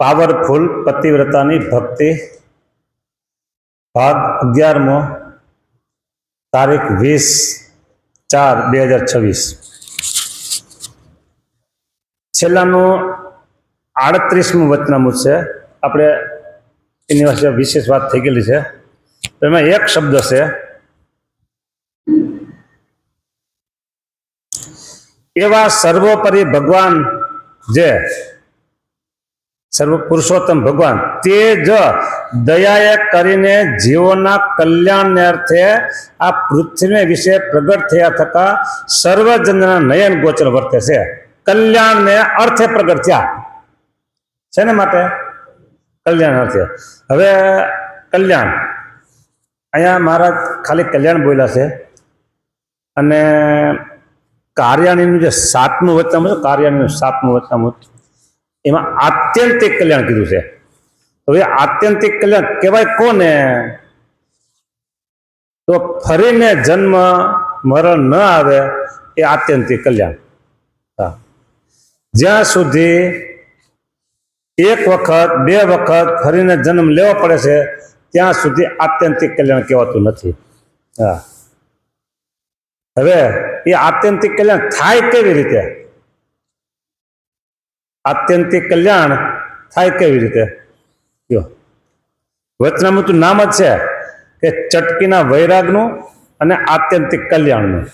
Powerful પતિવ્રતાની ભક્તિ ભાગ 11મો તારીખ 20/4/2026 છેલ્લાનું 38મું વચનામૃત છે. આપણે એની વિશેષ વાત થઈ ગયેલી છે. એમાં એક શબ્દ છે એવા સર્વોપરી ભગવાન જે સર્વ પુરુષોત્તમ ભગવાન તે જ દયાએ કરીને જીવોના કલ્યાણને અર્થે આ પૃથ્વી વિશે પ્રગટ થયા થતા સર્વજનના નયન ગોચર વર્તે છે. કલ્યાણને અર્થે પ્રગટ થયા છે ને માટે કલ્યાણ અર્થે. હવે કલ્યાણ અહીંયા મહારાજ ખાલી કલ્યાણ બોલ્યા છે અને કાર્યાણીનું જે 7મું વચનામૃત, કાર્યાણીનું 7મું વચનામૃત, એમાં આત્યંતિક કલ્યાણ કીધું છે. હવે આત્યંતિક કલ્યાણ કહેવાય કોને? તો ફરીને જન્મ મરણ ન આવે એ આત્યંતિક કલ્યાણ. જ્યાં સુધી એક વખત બે વખત ફરીને જન્મ લેવો પડે છે ત્યાં સુધી આત્યંતિક કલ્યાણ કહેવાતું નથી. હવે એ આત્યંતિક કલ્યાણ થાય કેવી રીતે? આત્યંતિક કલ્યાણ થાય કેવી રીતે? વચનામૃતનું નામ જ છે કે ચટકીના વૈરાગનું અને આત્યંતિક કલ્યાણનું.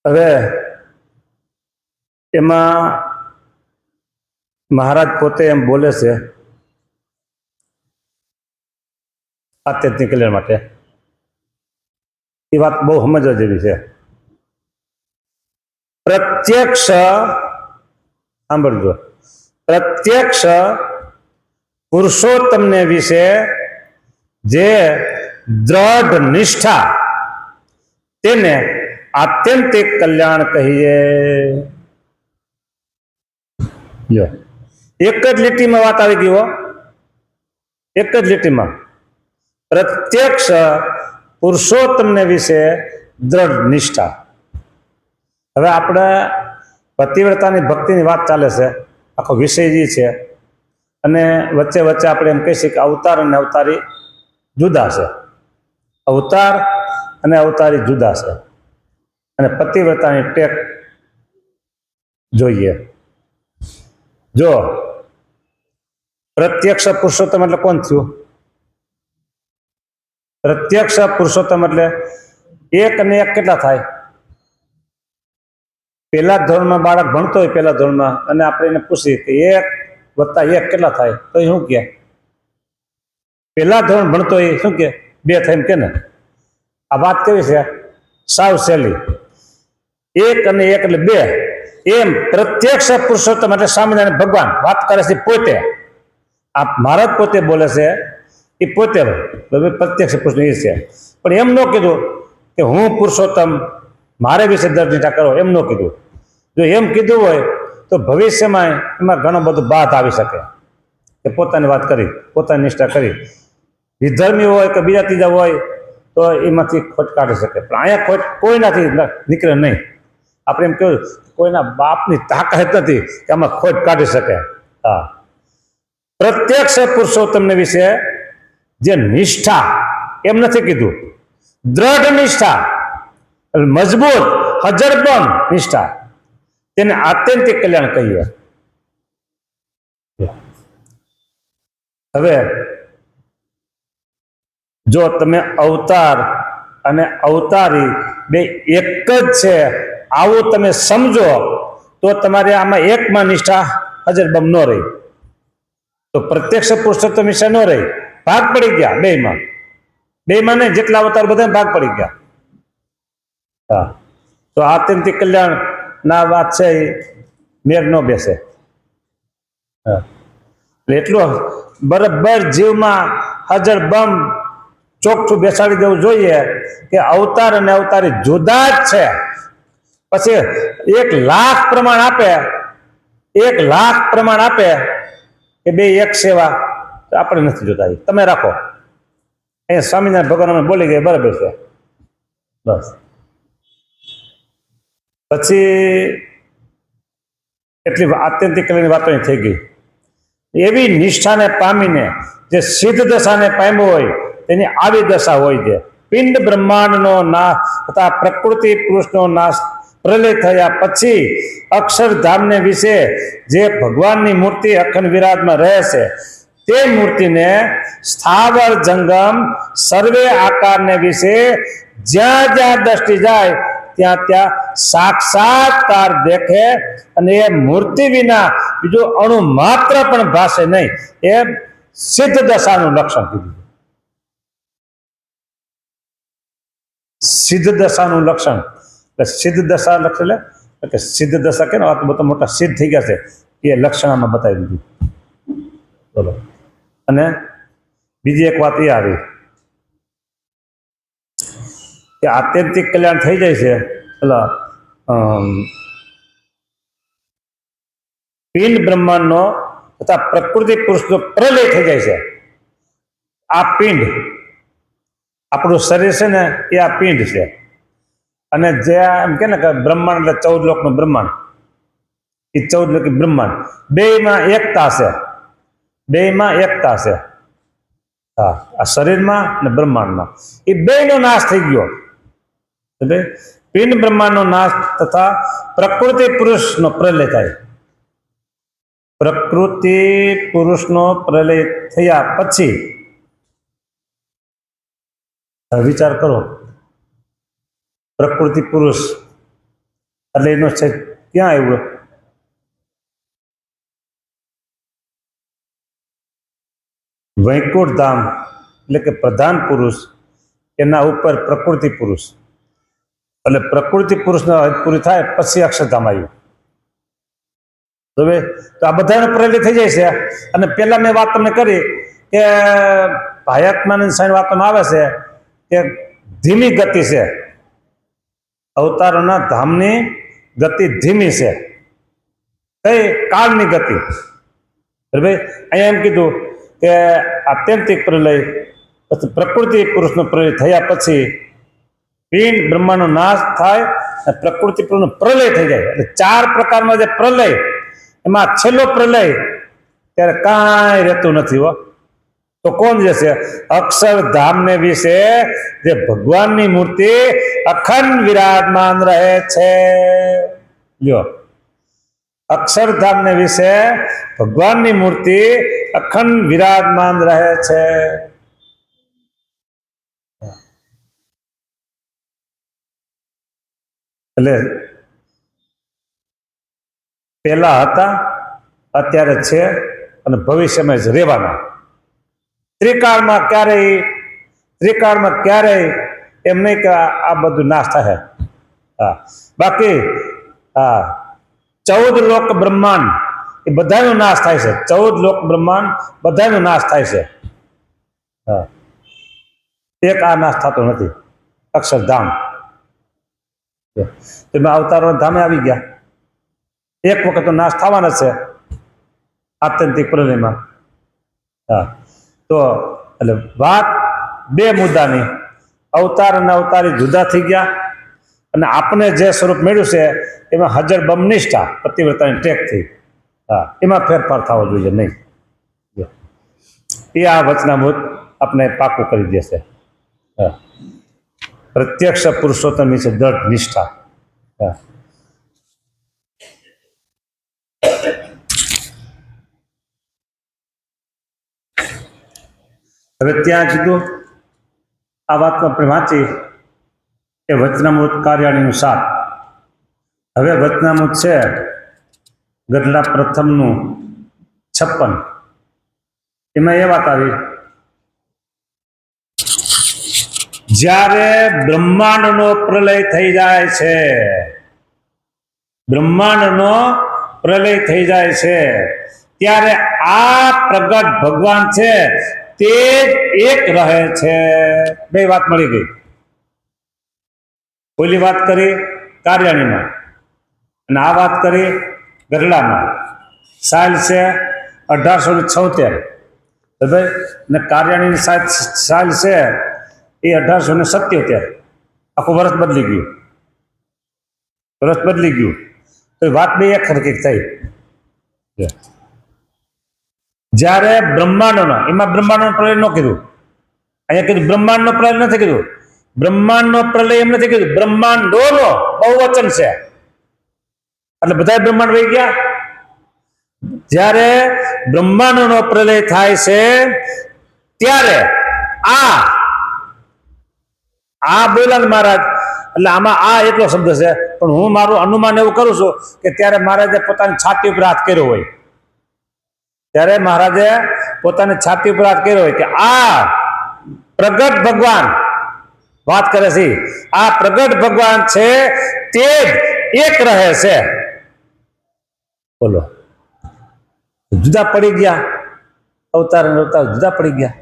હવે એમાં મહારાજ પોતે એમ બોલે છે આત્યંતિક કલ્યાણ માટે. એ વાત બહુ સમજવા જેવી છે. પ્રત્યક્ષ, સાંભળજો, પ્રત્યક્ષ પુરુષોત્તમને વિશે જે દ્રઢ નિષ્ઠા તેને આત્યંતિક કલ્યાણ કહીએ. જો એક જ લીટીમાં વાત આવી ગઈ હો, એક જ લીટીમાં. પ્રત્યક્ષ પુરુષોત્તમને વિશે દ્રઢ નિષ્ઠા. હવે આપણે પતિવ્રતાની ભક્તિની વાત ચાલે છે, આખો વિષય જે છે, અને વચ્ચે વચ્ચે આપણે એમ કહી શકીએ કે અવતાર અને અવતારી જુદા છે. અવતાર અને અવતારી જુદા છે. અને પતિવ્રતાની ટેક જોઈએ. જો પ્રત્યક્ષ પુરુષોત્તમ એટલે કોણ થયું? પ્રત્યક્ષ પુરુષોત્તમ એટલે એક અને એક કેટલા થાય? પહેલા ધોરણમાં બાળક ભણતો હોય, પહેલા ધોરણમાં, અને આપણે એને પૂછીએ કે 1 + 1 કેટલા થાય? તો શું કહે? પહેલા ધોરણ ભણતો હોય શું કે 2 થાય એમ કે ને. આ વાત કેવી છે? સાવ સહેલી. 1 અને 1 એટલે 2. એમ પ્રત્યક્ષ પુરુષોત્તમ એટલે સ્વામિનારાયણ ભગવાન વાત કરે છે પોતે. આ મહારાજ પોતે બોલે છે, એ પોતે પ્રત્યક્ષ પુરુષ એ છે. પણ એમ ન કીધું કે હું પુરુષોત્તમ, મારે વિશે દર્શિતા કરો, એમ ન કીધું. જો એમ કીધું હોય તો ભવિષ્યમાં એમાં ઘણો બધો બાદ આવી શકે કે પોતાની વાત કરી, પોતાની નિષ્ઠા કરી. વિધર્મી હોય કે બીજા ત્રીજા હોય તો એમાંથી ખોટ કાઢી શકે. પણ અહીંયા ખોટ કોઈનાથી નીકળે નહીં. આપણે એમ કહ્યું કોઈના બાપની તાકાત નથી કે આમાં ખોટ કાઢી શકે. હા, પ્રત્યક્ષ પુરુષોત્તમને વિશે જે નિષ્ઠા, એમ નથી કીધું, દ્રઢ નિષ્ઠા, મજબૂત હજરબમ નિષ્ઠા, તેને આત્યંતિક કલ્યાણ કહીએ. હવે જો તમે અવતાર અને અવતારી બે એક જ છે આવું તમે સમજો તો તમારે આમાં એકમાં નિષ્ઠા હજરબમ ન રહી, તો પ્રત્યક્ષ પુરુષોત્તમ નિષ્ઠા ન રહી. ભાગ પડી ગયા બેમાં. બેમાં નહીં, જેટલા અવતાર બધા ભાગ પડી ગયા. હા, તો આત્યંતિક કલ્યાણ ના વાત છે એ મેર ન બેસે. હા, એટલું બરાબર જીવમાં હજરબમ ચોખ્ઠું બેસાડી દેવું જોઈએ કે અવતાર અને અવતારી જુદા જ છે. પછી 1,00,000 પ્રમાણ આપે, 1,00,000 પ્રમાણ આપે કે બે એક સેવા, તો આપણે નથી જોતા. તમે રાખો. અહીંયા સ્વામિનારાયણ ભગવાન અમે બોલી ગયા બરાબર છે, બસ. પછી એટલી આત્યંતિક કલ્યાણની વાતો અહીં થઈ ગઈ. એવી નિષ્ઠાને પામીને જે સિદ્ધ દશાને પામ્યો હોય તેની આવી દશા હોય છે. પિંડ બ્રહ્માંડનો નાશ તથા પ્રકૃતિ પુરુષનો નાશ પ્રલય થયા પછી અક્ષરધામને વિશે જે ભગવાનની મૂર્તિ અખંડ વિરાજમાં રહે છે તે મૂર્તિને સ્થાવર જંગમ સર્વે આકારને વિશે જ્યાં જ્યાં દ્રષ્ટિ જાય ત્યાં ત્યાં સાક્ષાત્કાર દેખે અને એ મૂર્તિ વિના બીજું અણુ માત્ર પણ ભાષે નહીં. એ સિદ્ધ દશાનું લક્ષણ કીધું. સિદ્ધ દશાનું લક્ષણ સિદ્ધ દશા લક્ષણ એટલે સિદ્ધ દશા કે બધા મોટા સિદ્ધ થઈ ગયા છે એ લક્ષણામાં બતાવી દીધું. બોલો. અને બીજી એક વાત એ આવી કે આત્યંતિક કલ્યાણ થઈ જાય છે એટલે પિંડ બ્રહ્માંડનો તથા પ્રકૃતિ પુરુષનો પ્રલય થઈ જાય છે. આ પિંડ આપણું શરીર છે ને એ આ પિંડ છે. અને જે એમ કે ને કે બ્રહ્માંડ એટલે 14 લોકનું બ્રહ્માંડ, એ 14 લોક બ્રહ્માંડ બેયમાં એકતા છે. બેયમાં એકતા છે. હા, આ શરીરમાં અને બ્રહ્માંડમાં એ બેયનો નાશ થઈ ગયો. પિંડ બ્રહ્માંડનો નાશ તથા પ્રકૃતિ પુરુષનો પ્રલય થાય. પ્રકૃતિ પુરુષનો પ્રલય થયા પછી વિચાર કરો, પ્રકૃતિ પુરુષ એટલે એનો છે ક્યાં આવ્યો? વૈકુંઠ ધામ એટલે કે પ્રધાન પુરુષ, એના ઉપર પ્રકૃતિ પુરુષ. એટલે પ્રકૃતિ પુરુષના પૂરી થાય પછી અક્ષરધામ આવ્યું. હવે તો આ બધાનો પ્રલય થઈ જાય છે. અને પેલા મેં વાત તમને કરી કે ભાયાત્માનંદ સ્વામી વાતોમાં આવે છે કે ધીમી ગતિ છે, અવતારોના ધામની ગતિ ધીમી છે, કઈ કાળની ગતિ. ભાઈ અહીંયા એમ કીધું કે આત્યંતિક પ્રલય પછી પ્રકૃતિ પુરુષનો પ્રલય થયા પછી પિંડ બ્રહ્માંડનો નાશ થાય અને પ્રકૃતિ પુરુષનો પ્રલય થઈ જાય. એટલે 4 પ્રકારમાં જે પ્રલય, એમાં છેલ્લો પ્રલય ત્યારે કાંઈ રહેતું નથી. હો તો કોણ જે છે? અક્ષરધામને વિશે જે ભગવાનની મૂર્તિ અખંડ વિરાજમાન રહે છે. લ્યો, અક્ષરધામને વિશે ભગવાનની મૂર્તિ અખંડ વિરાજમાન રહે છે. એટલે પેલા હતા, અત્યારે છે અને ભવિષ્યમાં જ રહેવાના. ત્રિકાળમાં ક્યારેય એમ નહીં કે આ બધું નાશ થાય. હા, બાકી હા 14 લોક બ્રહ્માંડ એ બધાનો નાશ થાય છે. 14 લોક બ્રહ્માંડ બધાનો નાશ થાય છે. હા, એક આ નાશ થતો નથી, અક્ષરધામ. તમે અવતારો ધામે આવી ગયા, એક વખત તો નાશ થવાના છે આત્યંતિક પ્રલયમાં. હા, તો એટલે વાત 2 મુદ્દાની, અવતાર અને અવતારી જુદા થઈ ગયા અને આપણે જે સ્વરૂપ મેળવ્યું છે એમાં હાજર બમનિષ્ઠા પતિવ્રતાની ટેકથી. હા, એમાં ફેરફાર થવો જોઈએ નહીં. એ આ વચનામૃત આપણે પાકું કરી દેશે. હા, પ્રત્યક્ષ પુરુષોત્તમ છે દ્રઢ નિષ્ઠા. હા, હવે ત્યાં કીધું આ વાતમાં આપણે વાંચી કે વચનામૃત કાર્યાણીનું 7. હવે વચનામૃત છે ગઢડા પ્રથમનું 56. એમાં એ વાત આવી જ્યારે બ્રહ્માંડનો પ્રલય થઈ જાય છે, બ્રહ્માંડનો પ્રલય થઈ જાય છે ત્યારે આ પ્રગટ ભગવાન છે તે એક રહે છે. 2 વાત મળી ગઈ. ઓલી વાત કરી કાર્યાણીમાં અને આ વાત કરી ગઢડામાં. સાલ છે 1876. ભાઈ, ને કાર્યાણીની સાલ છે એ 1877. આખું વર્ષ બદલી ગયું. રસ બદલી ગયું તો વાત બે એક હરકીક થઈ. જ્યારે બ્રહ્માંડનો એમાં બ્રહ્માંડનો પ્રલય ન કીધું, અહીંયા કીધું બ્રહ્માંડનો પ્રલય નથી કીધું. બ્રહ્માંડનો પ્રલય એમ નથી કીધું, બ્રહ્માંડોનો બહુવચન છે એટલે બધા બ્રહ્માંડ વહી ગયા. જ્યારે બ્રહ્માંડનો પ્રલય થાય છે ત્યારે આ બોલ્યા ને મહારાજ, એટલે આમાં આ એટલો શબ્દ છે, પણ હું મારું અનુમાન એવું કરું છું કે ત્યારે મહારાજે પોતાની છાતી ઉપર હાથ કર્યો હોય, ત્યારે મહારાજે પોતાની છાતી ઉપર હાથ કર્યો હોય કે આ પ્રગટ ભગવાન વાત કરે છે, આ પ્રગટ ભગવાન છે તે જ એક રહે છે. બોલો, જુદા પડી ગયા અવતાર અને અવતાર જુદા પડી ગયા.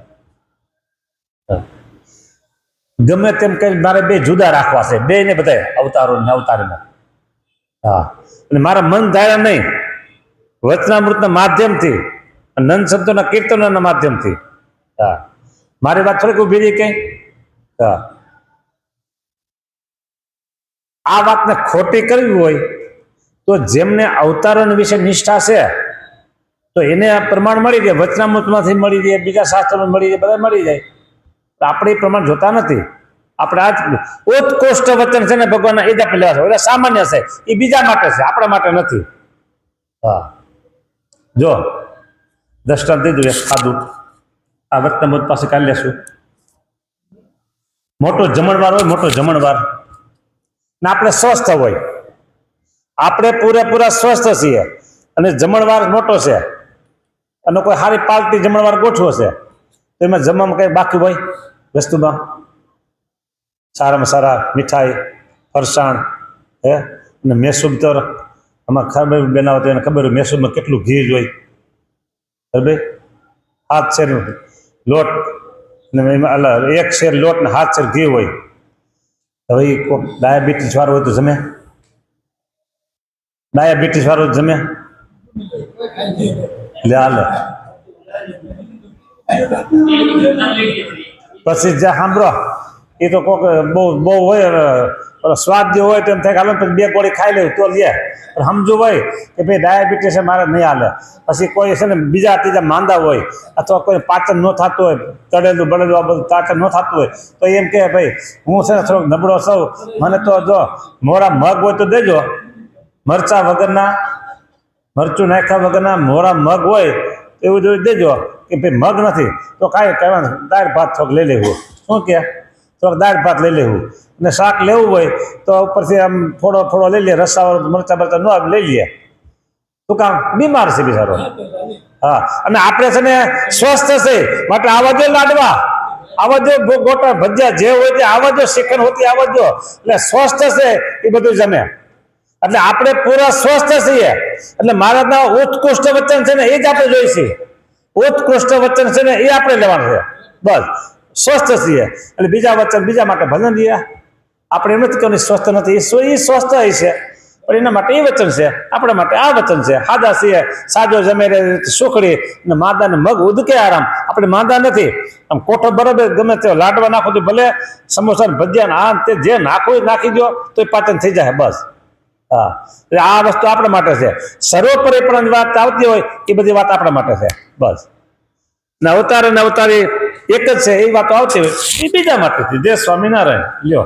ગમે તેમ કરી મારે બે જુદા રાખવા છે, બે ને બધા અવતારો ને અવતારના. હા, અને મારા મન ધાર્યા નહીં, વચનામૃતના માધ્યમથી, નંદ શબ્દોના કીર્તનોના માધ્યમથી. હા, મારી વાત થોડીક ઉભી રહી કઈ. હા, આ વાતને ખોટી કરવી હોય તો જેમને અવતારો વિશે નિષ્ઠા છે તો એને આ પ્રમાણ મળી જાય, વચનામૃતમાંથી મળી જાય, બીજા શાસ્ત્રોમાં મળી જાય, બધા મળી જાય. આપણે એ પ્રમાણ જોતા નથી. આપણે આ ઉત્કૃષ્ટ વચન છે ને ભગવાનના એ જ આપણે લેવા છે, એટલે સામાન્ય છે, એ બીજા માટે છે, આપણા માટે નથી. હા, જો દ્રષ્ટાંત દીધું એક ખાધું, આ વચનામૃત પાસે કાઢી લેશું. મોટો જમણવાર હોય, મોટો જમણવાર ને આપણે સ્વસ્થ હોય, આપણે પૂરેપૂરા સ્વસ્થ છીએ અને જમણવાર મોટો છે અને કોઈ સારી પાર્ટી જમણવાર ગોઠવો છે તો એમાં જમવામાં કઈ બાકી હોય વસ્તુમાં? સારામાં સારા મીઠાઈ, ફરસાણ, હે અને મેસૂબ તો આમાં ખબર બનાવતો એને ખબર હોય મેસૂબમાં કેટલું ઘી જ હોય. ખબર, 7 શેર લોટ ને એમાં એક શેર લોટ ને 7 શેર ઘી હોય. હવે કોઈ ડાયાબિટીસ વાળો હોય તો જમે? ડાયાબિટીસ વાળો જમે? લે હાલે પછી જ્યાં સાંભળો એ તો કોઈક બહુ બહુ હોય, સ્વાદ જે હોય તો એમ થાય કે હાલો પછી 2 ગોળી ખાઈ લેવું તો લે. પણ સમજવું હોય કે ભાઈ ડાયાબિટીસ છે મારે નહીં હાલે. પછી કોઈ છે ને બીજા ત્રીજા માંદા હોય અથવા કોઈ પાચન ન થતું હોય, તળેલું બળેલું આ બધું પાચન ન થતું હોય તો એમ કે ભાઈ હું છે ને થોડોક નબળો છું, મને તો જો મોરા મગ હોય તો દેજો, મરચા વગરના, મરચું નાખ્યા વગરના મોરા મગ હોય એવું જોઈ દેજો. કે ભાઈ મગ નથી તો કાંઈ કહેવાનું, દાળ ભાત થોડુંક લઈ લેવું. શું કે થોડોક દાળ ભાત લઈ લેવું, અને શાક લેવું હોય તો ઉપરથી આમ થોડો થોડો લઈ લે, રસાવાળો મરચા બરચા ન લઈ લે. શું કામ? બીમાર છે બિચારો. હા, અને આપણે છે ને સ્વસ્થ છે માટે આવા જો લાડવા, આવા જો ગોટા ભજીયા જે હોય તે આવા જો, શ્રીખંડ હોતી આવા જો, એટલે સ્વસ્થ છે એ બધું જમે. એટલે આપણે પૂરા સ્વસ્થ છીએ. એટલે મહારાજના ઉત્કૃષ્ટ વચન છે ને એ જ આપણે જોઈશું. ઉત્કૃષ્ટ વચન છે ને એ આપણે લેવાનું છે. બસ, સ્વસ્થ છીએ એટલે બીજા વચન બીજા માટે ભલે લઈએ. આપણે એમ નથી કે સ્વસ્થ નથી, એ સ્વસ્થ છે પણ એના માટે એ વચન છે, આપણા માટે આ વચન છે. સાદા છીએ, સાજો જમે રે સુખડી અને માદાને મગ ઉદકે આરામ. આપણે માંદા નથી. આમ કોઠો બરાબર ગમે તે લાડવા નાખો તો ભલે, સમોસા ભજીયા આ તે જે નાખો નાખી દો તો પાચન થઈ જાય. બસ, હા, આ વસ્તુ આપણા માટે છે. સર્વોપરી પણ વાત આવતી હોય એ બધી વાત આપણા માટે છે. બસ, ને અવતાર અને અવતારી એક જ છે એ વાતો આવતી હોય એ બીજા માટે છે. જય સ્વામિનારાયણ. લ્યો.